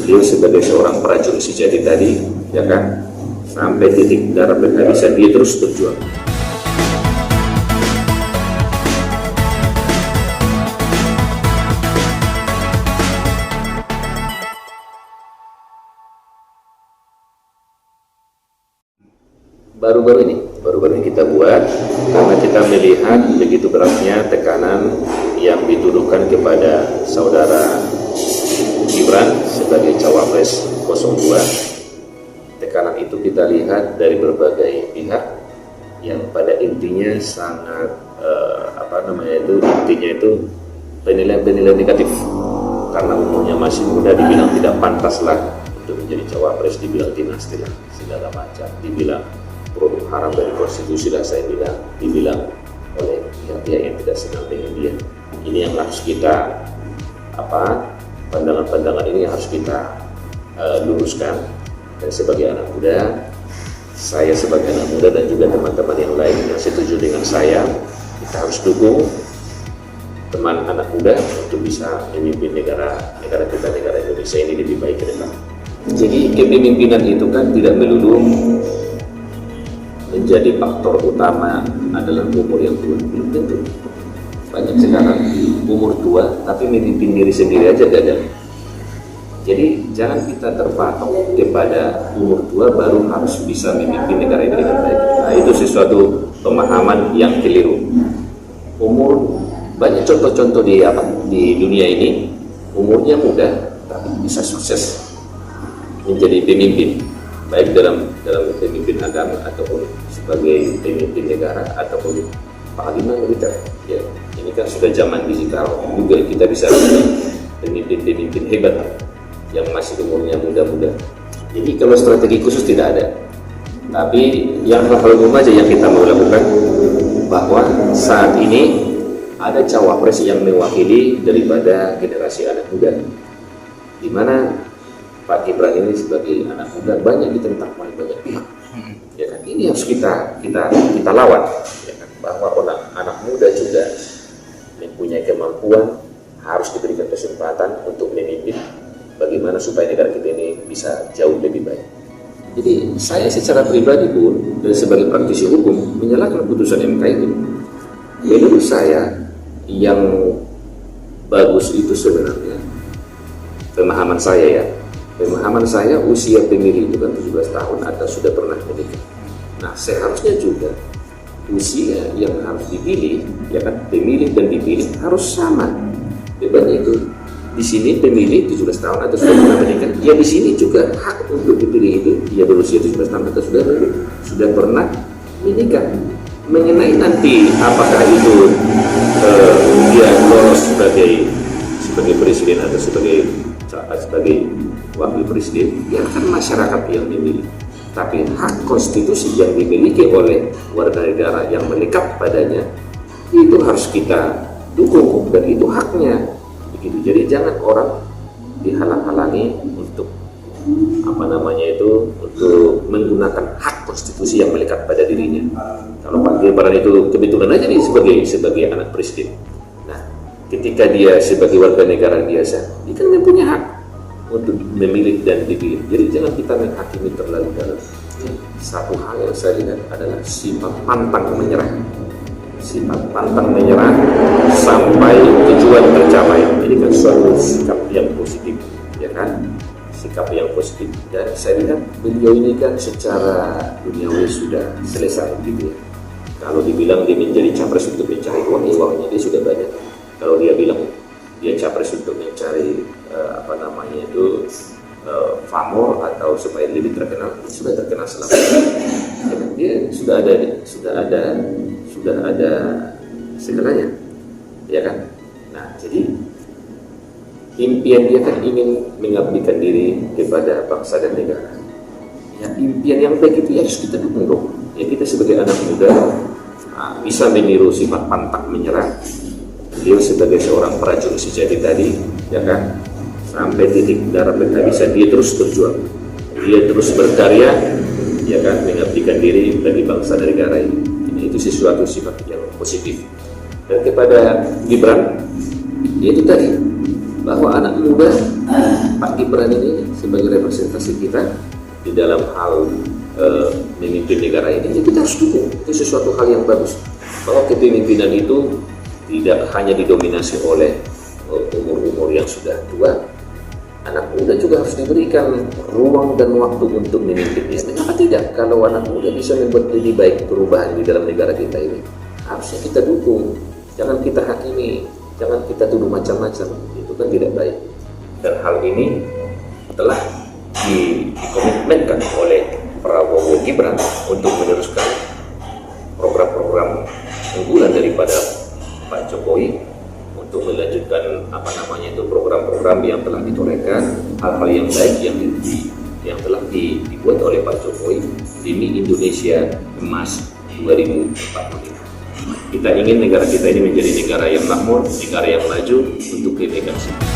Beliau sebagai seorang prajurit sejati tadi, ya kan, sampai titik darah penghabisan dia terus berjuang. Baru-baru ini kita buat karena kita melihat begitu beratnya tekanan yang dituduhkan kepada saudara Gibran sebagai Cawapres 02. Tekanan itu kita lihat dari berbagai pihak yang pada intinya sangat intinya itu penilaian negatif karena umurnya masih muda, dibilang tidak pantas lah untuk menjadi Cawapres, dibilang dinasti lah, segala macam, dibilang produk haram dari konstitusi lah, saya bilang, dibilang oleh pihak-pihak yang tidak senang dengan dia. Ini yang harus kita pandangan-pandangan ini harus kita luruskan. Dan sebagai anak muda, saya sebagai anak muda dan juga teman-teman yang lain yang setuju dengan saya, kita harus dukung teman anak muda untuk bisa memimpin negara kita, negara Indonesia ini lebih baik ke depan. Jadi kepemimpinan itu kan tidak melulu menjadi faktor utama adalah umur yang tua, belum tentu. Banyak sekarang umur tua tapi memimpin diri sendiri aja gagal. Jadi jangan kita terpatok kepada umur tua baru harus bisa memimpin negara ini dengan baik. Nah, itu sesuatu pemahaman yang keliru. Banyak contoh-contoh di dunia ini umurnya muda tapi bisa sukses menjadi pemimpin, baik dalam pemimpin agama ataupun sebagai pemimpin negara ataupun panglima militer. Ya, ini kan sudah zaman digital juga, kita bisa pemimpin hebat yang masih umurnya muda-muda. Jadi kalau strategi khusus tidak ada, tapi yang hal umum aja yang kita mau lakukan, bahwa saat ini ada cawapres yang mewakili daripada generasi anak muda, di mana Pak Gibran ini sebagai anak muda banyak ditentang oleh banyak pihak. Ya kan, ini harus kita lawan, ya kan? Bahwa anak muda juga mempunyai kemampuan, harus diberikan kesempatan untuk memimpin bagaimana supaya negara kita ini bisa jauh lebih baik. Jadi saya secara pribadi pun dan sebagai praktisi hukum menyalahkan putusan MK itu. Menurut saya yang bagus itu sebenarnya pemahaman saya usia pemilih itu kan 17 tahun atau sudah pernah menikah. Nah, seharusnya juga usia yang harus dipilih, ya kan, pemilih dan dipilih harus sama. Bebannya itu di sini pemilih 17 tahun atau sudah pernah menikah, ya di sini juga hak untuk dipilih itu ya berusia 17 tahun atau sudah pernah menikah. Mengenai nanti apakah itu dia lolos sebagai presiden atau sebagai wakil presiden, ya kan masyarakat yang memilih. Tapi hak konstitusi yang dimiliki oleh warga negara yang melekat padanya itu harus kita dukung dan itu haknya. Begitu. Jadi jangan orang dihalang-halangi untuk untuk menggunakan hak konstitusi yang melekat pada dirinya. Kalau Pak Gibran itu kebetulan aja nih sebagai anak presiden. Nah, ketika dia sebagai warga negara biasa, dia kan mempunyai hak untuk memilih dan dipilih. Jadi jangan kita menghakimi terlalu dalam. Satu hal yang saya lihat adalah sifat pantang menyerah. Sifat pantang menyerah sampai tujuan tercapai. Ini kan suatu sikap yang positif, ya kan? Sikap yang positif. Dan saya lihat beliau ini kan secara duniawi sudah selesai gitu ya. Kalau dibilang dia menjadi capres untuk mencari uangnya dia sudah banyak. Kalau dia bilang dia capres untuk mencari famor atau supaya lebih terkenal, sudah terkenal selama ini. Dia sudah ada segalanya, ya kan? Nah, jadi impian dia kan ingin mengabdikan diri kepada bangsa dan negara. Ya, impian yang baik itu ya harus kita dukung dong. Ya, kita sebagai anak muda bisa meniru sifat pantang menyerah. Beliau sebagai seorang prajurit sejati tadi, ya kan, sampai titik darah penghabisan dia terus berjuang, dia terus berkarya, ya kan, mengabdikan diri bagi bangsa dan negara ini. Itu sesuatu sifat yang positif. Dan kepada Gibran, yaitu tadi bahwa anak muda Pak Gibran ini sebagai representasi kita di dalam hal memimpin negara ini, kita harus dukung. Itu sesuatu hal yang bagus, bahwa kepemimpinan itu tidak hanya didominasi oleh umur-umur yang sudah tua. Anak muda juga harus diberikan ruang dan waktu untuk memimpinnya. Kenapa tidak? Kalau anak muda bisa membuat lebih baik perubahan di dalam negara kita ini, harusnya kita dukung. Jangan kita hakimi, jangan kita tuduh macam-macam. Itu kan tidak baik. Dan hal ini telah dikomitmenkan oleh Prabowo Gibran untuk meneruskan program-program unggulan daripada Pak Jokowi, untuk melanjutkan program-program yang telah ditorehkan, hal-hal yang baik yang telah dibuat oleh Pak Jokowi demi Indonesia Emas 2045. Kita ingin negara kita ini menjadi negara yang makmur, negara yang maju untuk kebebasan.